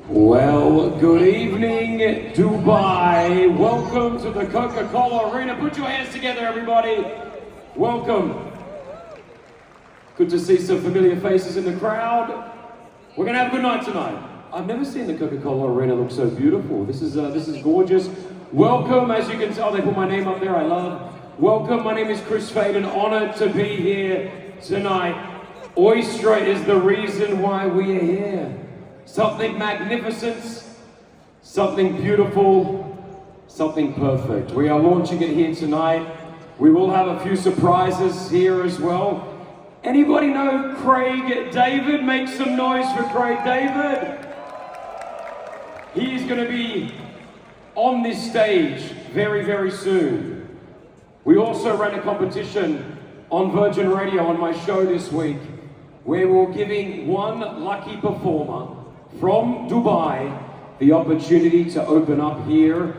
Well, good evening, Dubai. Welcome to the Coca-Cola Arena. Put your hands together, everybody. Welcome. Good to see some familiar faces in the crowd. We're gonna have a good night tonight. I've never seen the Coca-Cola Arena look so beautiful. This is gorgeous. Welcome, as you can tell, they put my name up there. I love. Welcome. My name is Chris Faden. Honored to be here tonight. Oystra is the reason why we are here. Something magnificent, something beautiful, something perfect. We are launching it here tonight. We will have a few surprises here as well. Anybody know Craig David? Make some noise for Craig David. He's going to be on this stage very, very soon. We also ran a competition on Virgin Radio on my show this week, where we're giving one lucky performer from Dubai the opportunity to open up here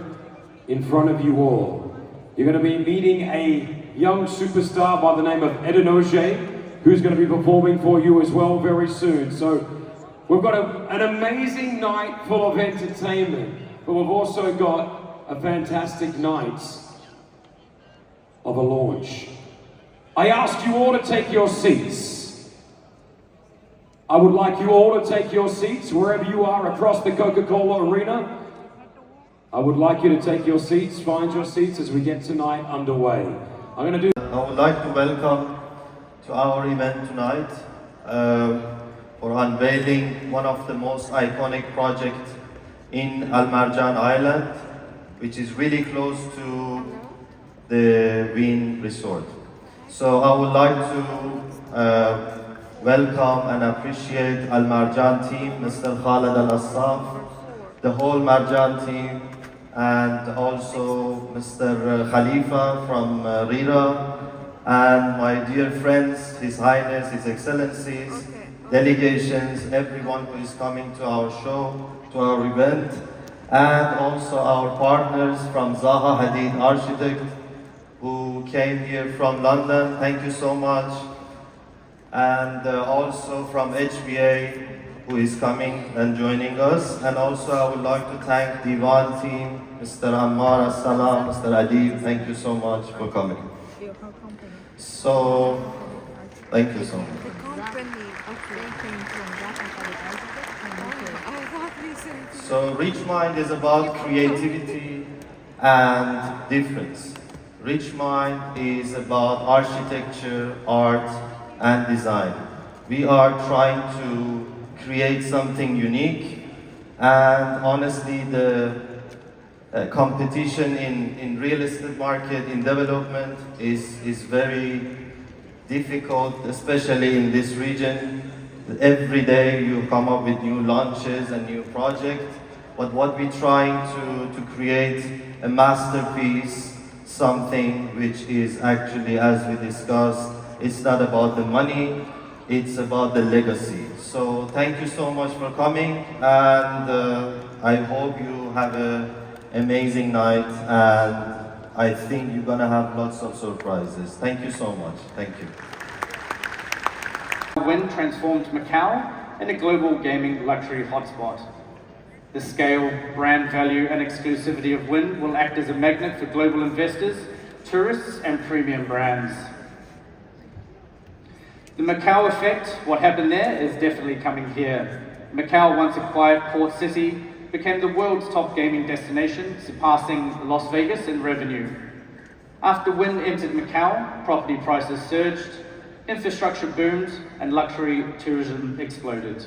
in front of you all. You're going to be meeting a young superstar by the name of Edinoje, who's going to be performing for you as well very soon. So we've got an amazing night full of entertainment, but we've also got a fantastic night of a launch. I ask you all to take your seats. I would like you all to take your seats wherever you are across the Coca-Cola Arena. I would like you to take your seats, find your seats as we get tonight underway. I would like to welcome to our event tonight for unveiling one of the most iconic projects in Marjan Island, which is really close to the Wien Resort. So I would like to welcome and appreciate Al Marjan team, Mr. Khalid Al Assaf, the whole Marjan team, and also Mr. Khalifa from RIRA, and my dear friends, His Highness, His Excellencies, delegations, everyone who is coming to our show, to our event, and also our partners from Zaha Hadid Architects, who came here from London. Thank you so much. And also from HBA, who is coming and joining us. And also I would like to thank Divan team, Mr. Ammar As-Salam, Mr. Adib, thank you so much for coming. So, thank you so much. So Richmind is about creativity and difference. Richmind is about architecture, art, and design. We are trying to create something unique, and honestly the competition in real estate market, in development is very difficult, especially in this region. Every day you come up with new launches and new projects, but what we're trying to create a masterpiece, something which is actually, as we discussed, it's not about the money, it's about the legacy. So thank you so much for coming, and I hope you have an amazing night, and I think you're gonna have lots of surprises. Thank you so much. Thank you. Wynn transformed Macau into a global gaming luxury hotspot. The scale, brand value, and exclusivity of Wynn will act as a magnet for global investors, tourists, and premium brands. The Macau effect, what happened there, is definitely coming here. Macau, once a quiet port city, became the world's top gaming destination, surpassing Las Vegas in revenue. After Wynn entered Macau, property prices surged, infrastructure boomed, and luxury tourism exploded.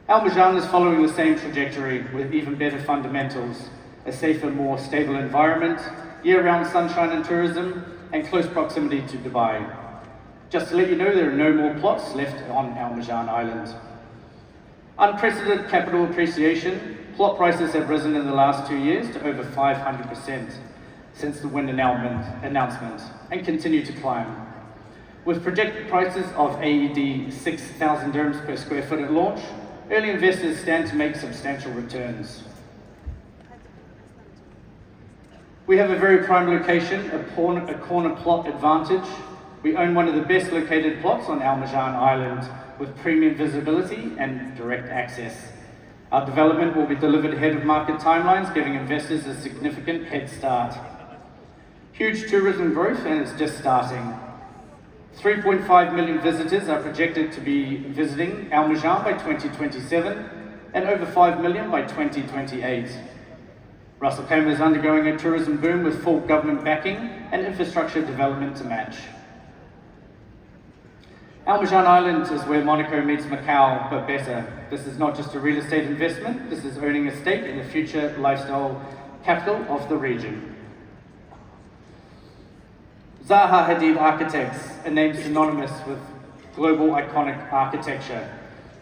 Al Marjan is following the same trajectory with even better fundamentals, a safer, more stable environment, year-round sunshine and tourism, and close proximity to Dubai. Just to let you know, there are no more plots left on Al Marjan Island. Unprecedented capital appreciation, plot prices have risen in the last 2 years to over 500% since the Wynn announcement, and continue to climb. With projected prices of AED 6,000 dirhams per square foot at launch, early investors stand to make substantial returns. We have a very prime location, a corner plot advantage. We own one of the best located plots on Al Marjan Island, with premium visibility and direct access. Our development will be delivered ahead of market timelines, giving investors a significant head start. Huge tourism growth, and it's just starting. 3.5 million visitors are projected to be visiting Al Marjan by 2027 and over 5 million by 2028. Ras Al Khaimah is undergoing a tourism boom with full government backing and infrastructure development to match. Al Marjan Island is where Monaco meets Macau, but better. This is not just a real estate investment, this is owning a stake in the future lifestyle capital of the region. Zaha Hadid Architects, a name synonymous with global iconic architecture.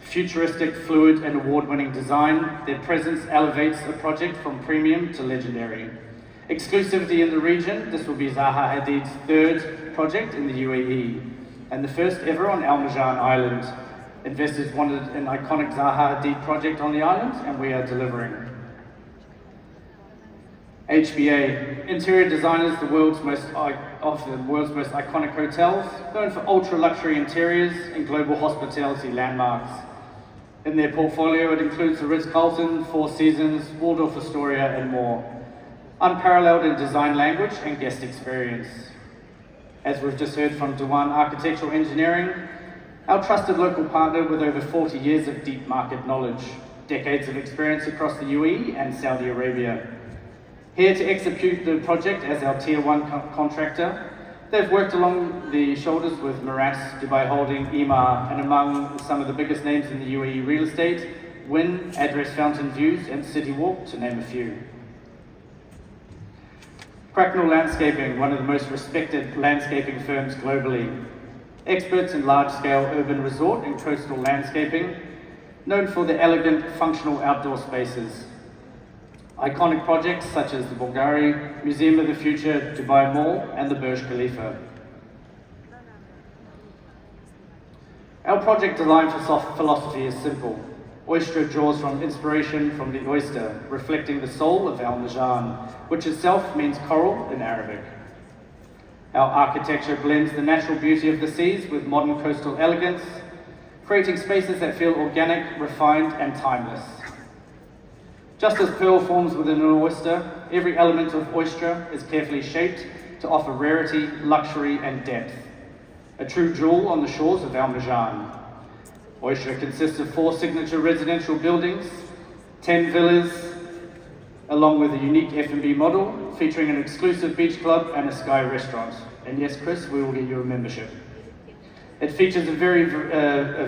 Futuristic, fluid and award-winning design, their presence elevates a project from premium to legendary. Exclusivity in the region, this will be Zaha Hadid's third project in the UAE, and the first ever on Al Marjan Island. Investors wanted an iconic Zaha Hadid project on the island, and we are delivering. HBA, interior designers of the world's most iconic hotels, known for ultra-luxury interiors and global hospitality landmarks. In their portfolio, it includes the Ritz-Carlton, Four Seasons, Waldorf Astoria, and more. Unparalleled in design language and guest experience. As we've just heard from Dewan Architectural Engineering, our trusted local partner with over 40 years of deep market knowledge, decades of experience across the UAE and Saudi Arabia. Here to execute the project as our Tier 1 contractor, they've worked along the shoulders with Richmind Holding, and among some of the biggest names in the UAE real estate, Wynn, Address Fountain Views and City Walk, to name a few. Cracknell Landscaping, one of the most respected landscaping firms globally. Experts in large-scale urban resort and coastal landscaping, known for their elegant, functional outdoor spaces. Iconic projects such as the Bulgari, Museum of the Future, Dubai Mall, and the Burj Khalifa. Our project design philosophy is simple. Oystra draws from inspiration from the oyster, reflecting the soul of Al Marjan, which itself means coral in Arabic. Our architecture blends the natural beauty of the seas with modern coastal elegance, creating spaces that feel organic, refined, and timeless. Just as pearl forms within an oyster, every element of Oystra is carefully shaped to offer rarity, luxury, and depth. A true jewel on the shores of Al Marjan. Oystra consists of 4 signature residential buildings, 10 villas, along with a unique F&B model, featuring an exclusive beach club and a sky restaurant. And yes, Chris, we will get you a membership. It features a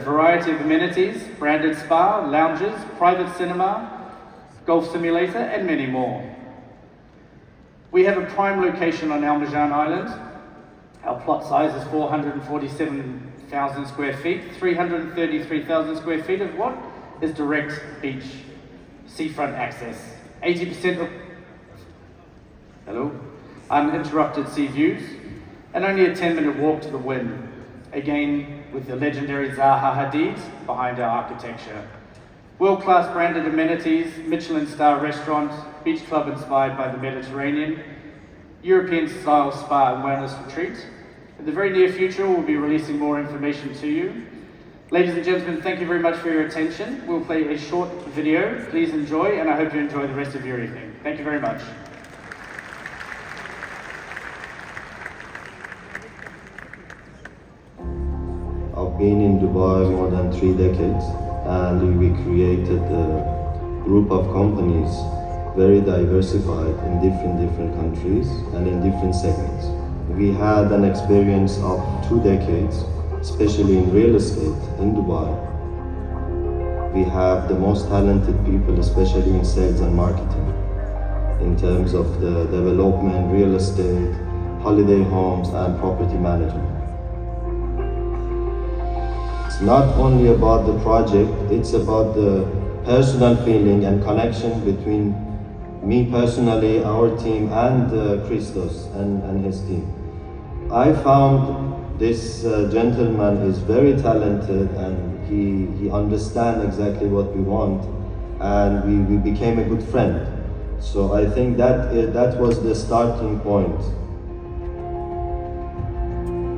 variety of amenities, branded spa, lounges, private cinema, golf simulator, and many more. We have a prime location on Al Marjan Island. Our plot size is 447,000 square feet, 333,000 square feet of what is direct beach, seafront access. 80% of uninterrupted sea views, and only a 10-minute walk to the Wynn. Again, with the legendary Zaha Hadid behind our architecture. World-class branded amenities, Michelin star restaurant, beach club inspired by the Mediterranean, European-style spa and wellness retreat. In the very near future, we'll be releasing more information to you. Ladies and gentlemen, thank you very much for your attention. We'll play a short video. Please enjoy, and I hope you enjoy the rest of your evening. Thank you very much. I've been in Dubai more than 3 decades, and we created a group of companies very diversified in different countries and in different segments. We had an experience of 2 decades, especially in real estate in Dubai. We have the most talented people, especially in sales and marketing, in terms of the development, real estate, holiday homes, and property management. It's not only about the project, it's about the personal feeling and connection between me personally, our team, and Christos and his team. I found this gentleman is very talented, and he understands exactly what we want, and we became a good friend. So I think that was the starting point.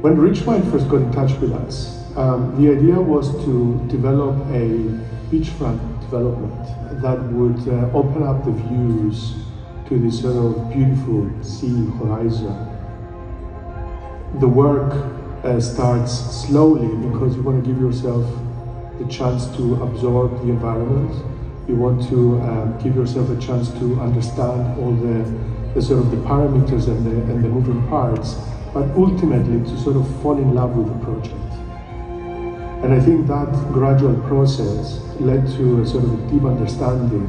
When Richmind first got in touch with us, The idea was to develop a beachfront development that would open up the views to this sort of beautiful sea horizon. The work starts slowly because you want to give yourself the chance to absorb the environment. You want to give yourself a chance to understand all the sort of the parameters and the moving parts, but ultimately to sort of fall in love with the project. And I think that gradual process led to a sort of a deep understanding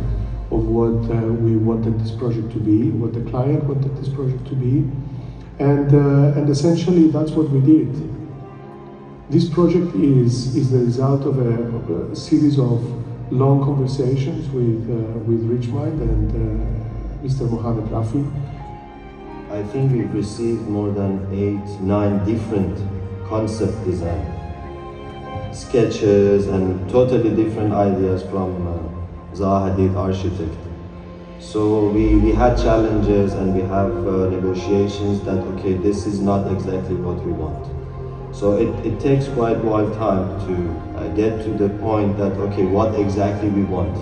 of what we wanted this project to be, what the client wanted this project to be, and essentially that's what we did. This project is the result of a series of long conversations with Richmind and Mr. Mohammed Rafi. I think we've received more than 8, 9 different concept design sketches and totally different ideas from Zaha Hadid Architects. So we had challenges and we have negotiations that, okay, this is not exactly what we want. So it takes quite a while time to get to the point that, okay, what exactly we want.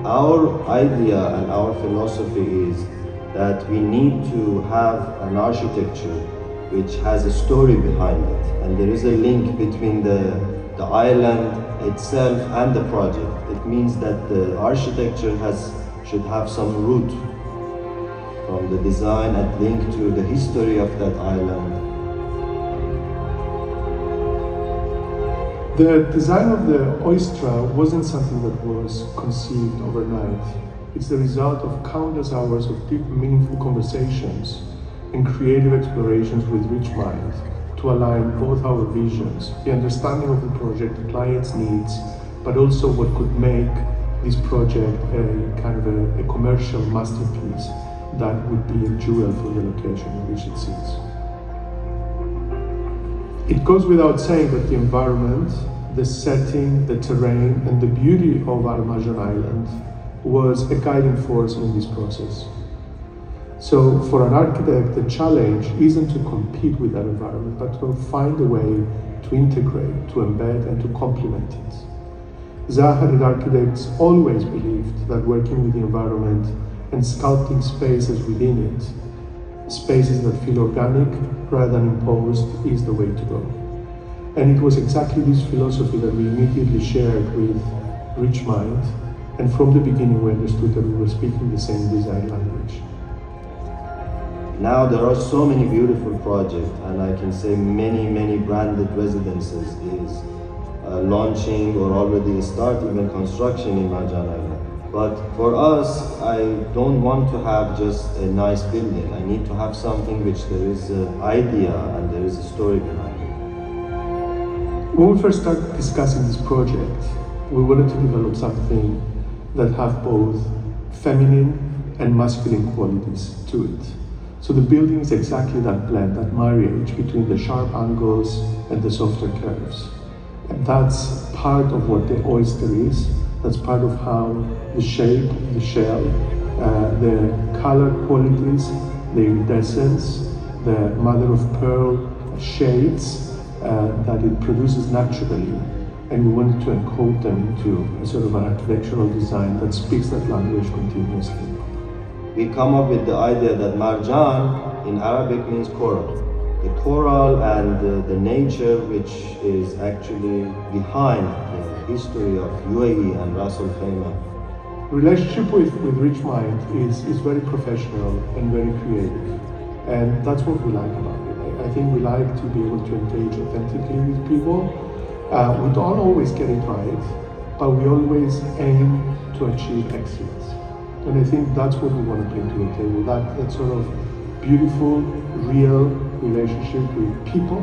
Our idea and our philosophy is that we need to have an architecture which has a story behind it. And there is a link between the island itself and the project. It means that the architecture should have some root from the design and link to the history of that island. The design of the Oystra wasn't something that was conceived overnight. It's the result of countless hours of deep, meaningful conversations and creative explorations with Richmind to align both our visions, the understanding of the project, the client's needs, but also what could make this project a kind of a commercial masterpiece that would be a jewel for the location in which it sits. It goes without saying that the environment, the setting, the terrain, and the beauty of our Marjan Island was a guiding force in this process. So for an architect, the challenge isn't to compete with that environment, but to find a way to integrate, to embed, and to complement it. Zaha Hadid Architects always believed that working with the environment and sculpting spaces within it, spaces that feel organic rather than imposed, is the way to go. And it was exactly this philosophy that we immediately shared with Richmind, and from the beginning we understood that we were speaking the same design language. Now there are so many beautiful projects, and I can say many branded residences is launching or already start even construction in Marjan Island. But for us, I don't want to have just a nice building. I need to have something which there is an idea and there is a story behind it. When we first started discussing this project, we wanted to develop something that have both feminine and masculine qualities to it. So the building is exactly that blend, that marriage between the sharp angles and the softer curves. And that's part of what the oyster is. That's part of how the shape, the shell, the color qualities, the iridescence, the mother of pearl shades that it produces naturally. And we wanted to encode them into a sort of an architectural design that speaks that language continuously. We come up with the idea that Marjan in Arabic means coral. The coral and the nature which is actually behind the history of UAE and Ras Al Khaimah. Relationship with Richmind is very professional and very creative. And that's what we like about it. I think we like to be able to engage authentically with people. We don't always get it right, but we always aim to achieve excellence. And I think that's what we want to bring to the table, that sort of beautiful, real relationship with people,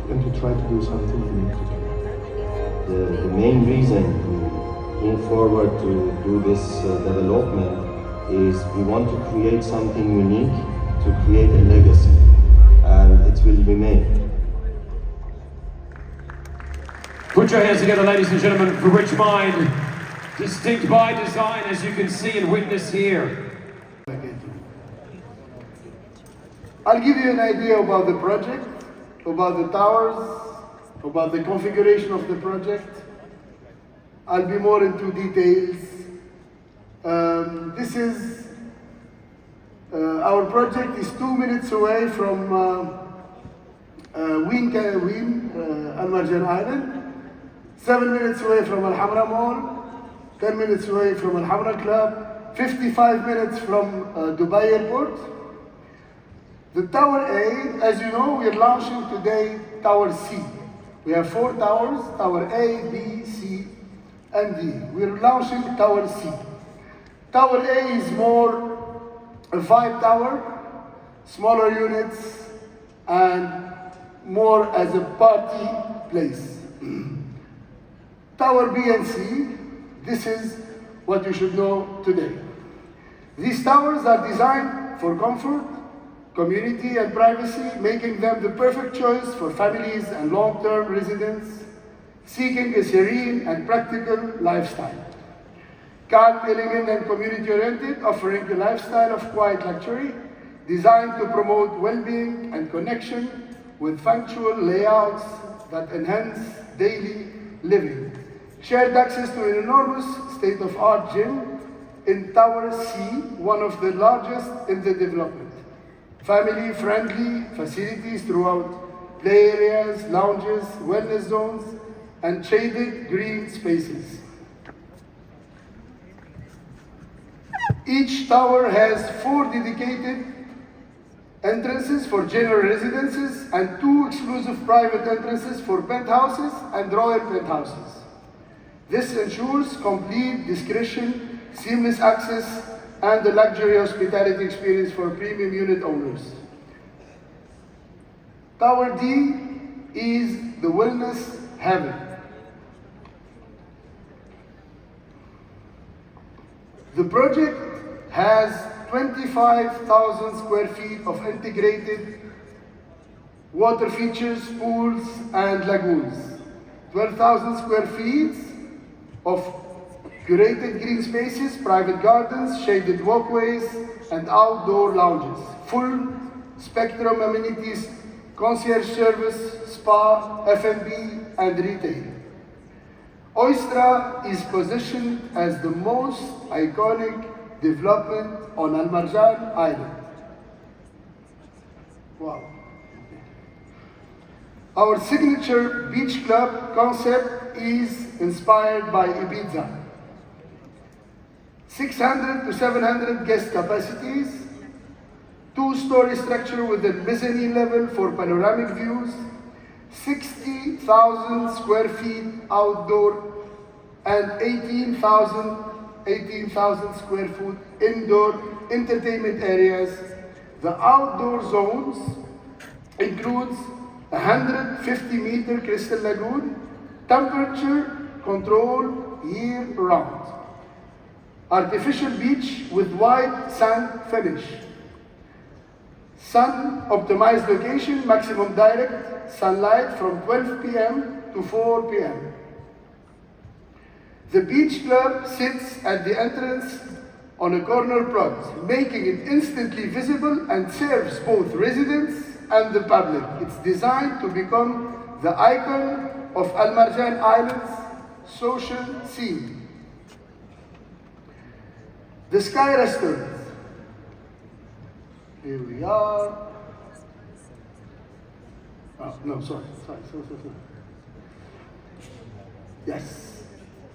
and to try to do something unique together. The main reason we move forward to do this development is we want to create something unique, to create a legacy, and it will remain. Put your hands together, ladies and gentlemen, for Richmind. Distinct by design, as you can see and witness here. I'll give you an idea about the project, about the towers, about the configuration of the project. I'll be more into details. This is our project is 2 minutes away from Al Marjan Island, 7 minutes away from Al Hamra Mall, 10 minutes away from Al Hamra Club, 55 minutes from Dubai Airport. The Tower A, as you know, we are launching today Tower C. We have 4 towers, Tower A, B, C, and D. We're launching Tower C. Tower A is more a vibe tower, smaller units, and more as a party place. Tower B and C, this is what you should know today. These towers are designed for comfort, community, and privacy, making them the perfect choice for families and long-term residents seeking a serene and practical lifestyle. Calm, elegant, and community-oriented, offering a lifestyle of quiet luxury, designed to promote well-being and connection with functional layouts that enhance daily living. Shared access to an enormous state-of-art gym in Tower C, one of the largest in the development. Family-friendly facilities throughout, play areas, lounges, wellness zones, and shaded green spaces. Each tower has 4 dedicated entrances for general residences and 2 exclusive private entrances for penthouses and royal penthouses. This ensures complete discretion, seamless access, and the luxury hospitality experience for premium unit owners. Tower D is the wellness heaven. The project has 25,000 square feet of integrated water features, pools, and lagoons. 12,000 square feet of curated green spaces, private gardens, shaded walkways, and outdoor lounges. Full spectrum amenities, concierge service, spa, F&B, and retail. Oystra is positioned as the most iconic development on Al Marjan Island. Wow. Our signature beach club concept is inspired by Ibiza. 600 to 700 guest capacities, 2-story structure with a mezzanine level for panoramic views, 60,000 square feet outdoor, and 18,000 square foot indoor entertainment areas. The outdoor zones includes a 150-meter crystal lagoon, temperature control year-round. Artificial beach with white sand finish. Sun-optimized location, maximum direct sunlight from 12 p.m. to 4 p.m. The beach club sits at the entrance on a corner plot, making it instantly visible and serves both residents and the public. It's designed to become the icon of Al Marjan Island's social scene. The Sky Restaurant. Here we are. Oh, no, sorry. Yes.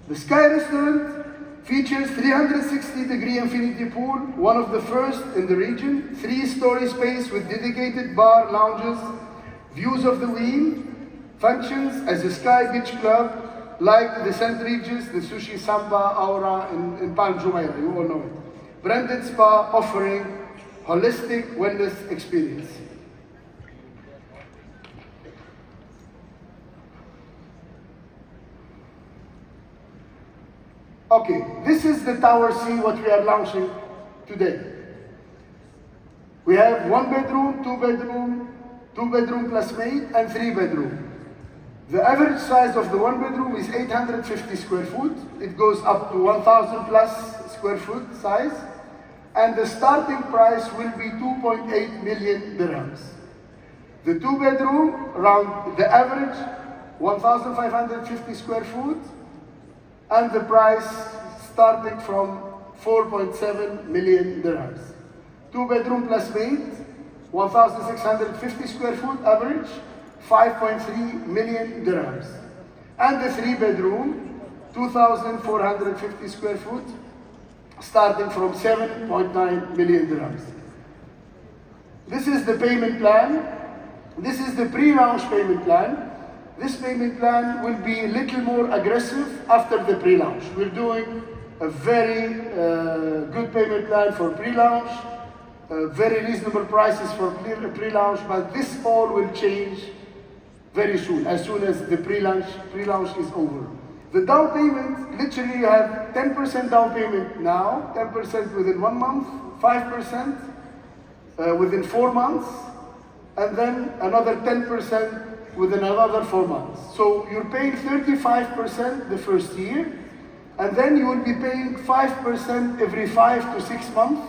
The Sky Restaurant features 360-degree infinity pool, one of the first in the region, 3-story space with dedicated bar, lounges, views of the wheel, functions as a sky beach club, like the St. Regis, the Sushi Samba Aura in Palm Jumeirah, you all know it. Branded spa offering holistic wellness experience. Okay, this is the Tower C, what we are launching today. We have 1 bedroom, 2 bedroom, 2 bedroom plus maid, and 3 bedroom. The average size of the 1 bedroom is 850 square foot. It goes up to 1,000 plus square foot size. And the starting price will be 2.8 million dirhams. The 2 bedroom, around the average 1,550 square foot, and the price starting from 4.7 million dirhams. 2-bedroom plus maid, 1,650 square foot average, 5.3 million dirhams. And the 3-bedroom, 2,450 square foot, starting from 7.9 million dirhams. This is the payment plan. This is the pre-launch payment plan. This payment plan will be a little more aggressive after the pre-launch. We're doing a very good payment plan for pre-launch, very reasonable prices for pre-launch, but this all will change very soon as the pre-launch is over. The down payment, literally you have 10% down payment now, 10% within 1 month, 5% within 4 months, and then another 10% within another 4 months. So you're paying 35% the first year, and then you will be paying 5% every 5 to 6 months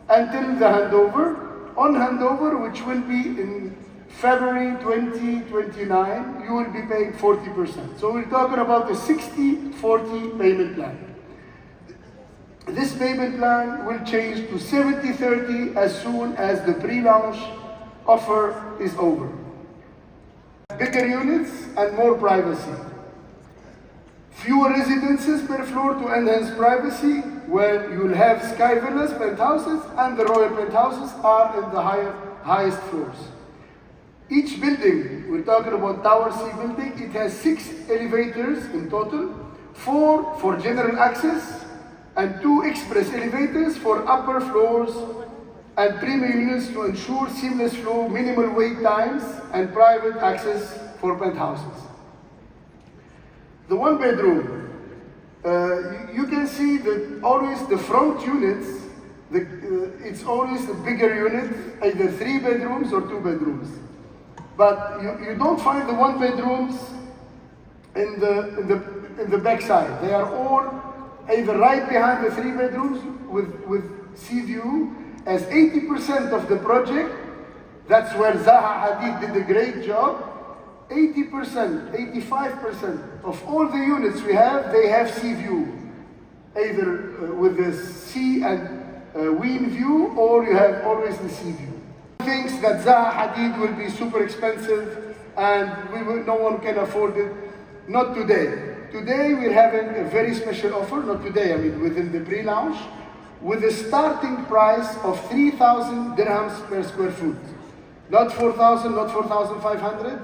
until the handover. On handover, which will be in February 2029, you will be paying 40%. So we're talking about a 60-40 payment plan. This payment plan will change to 70-30 as soon as the pre-launch offer is over. Bigger units and more privacy. Fewer residences per floor to enhance privacy, where you'll have sky villas, penthouses, and the royal penthouses are in the highest floors. Each building, we're talking about Tower C building, it has 6 elevators in total, 4 for general access, and 2 express elevators for upper floors and premium units to ensure seamless flow, minimal wait times, and private access for penthouses. The 1-bedroom, you can see that always the front units, it's always a bigger unit, either 3 bedrooms or 2 bedrooms. But you don't find the 1-bedrooms in the back side. They are all either right behind the 3 bedrooms with sea view, as 80% of the project, that's where Zaha Hadid did a great job. 80%, 85% of all the units we have, they have sea view, either with the sea and wind view, or you have always the sea view. Thinks that Zaha Hadid will be super expensive and no one can afford it. Not today. Today we're having a very special offer, not today, I mean within the pre-launch, with a starting price of 3,000 dirhams per square foot. Not 4,000, not 4,500.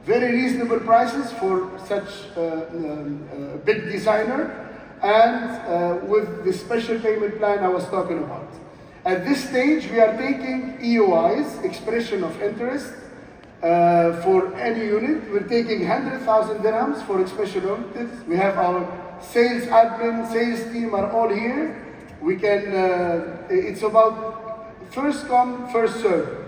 Very reasonable prices for such a big designer, and with the special payment plan I was talking about. At this stage, we are taking EOIs, expression of interest, for any unit. We're taking 100,000 dirhams for expression of interest. We have our sales admin, sales team are all here. We can, it's about first come, first serve.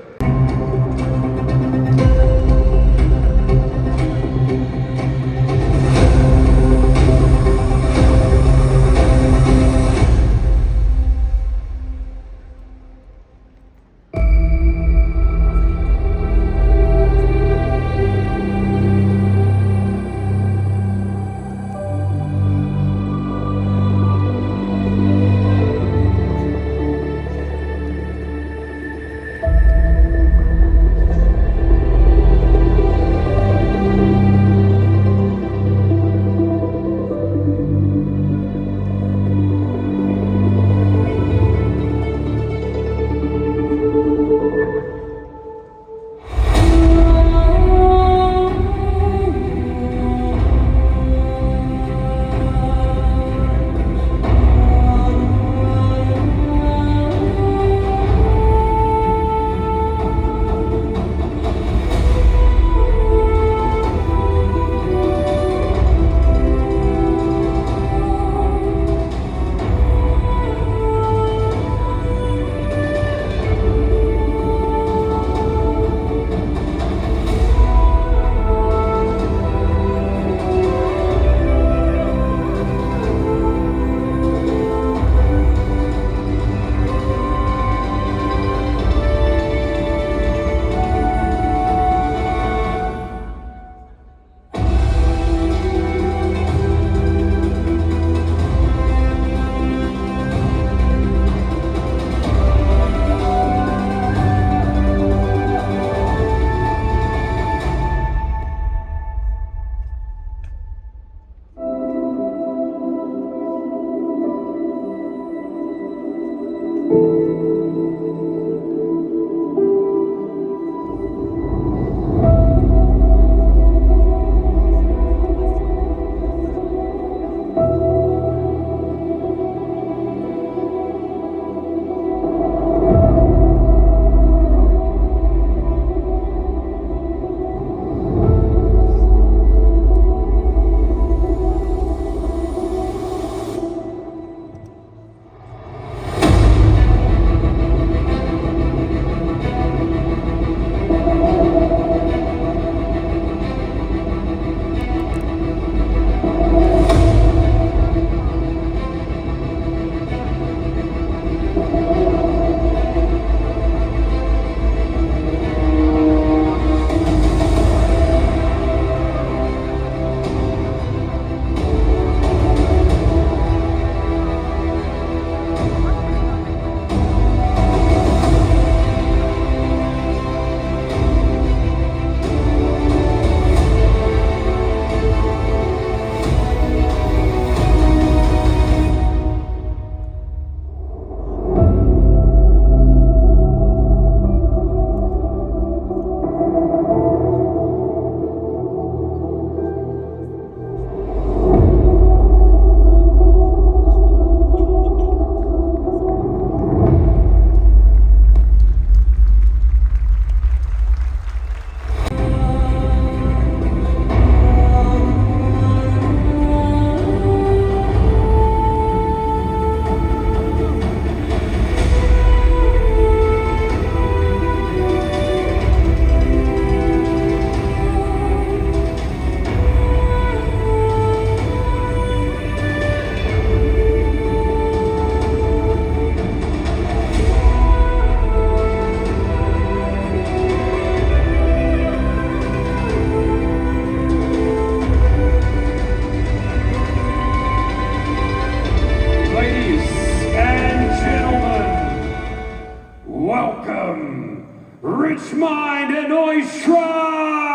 and Oystra!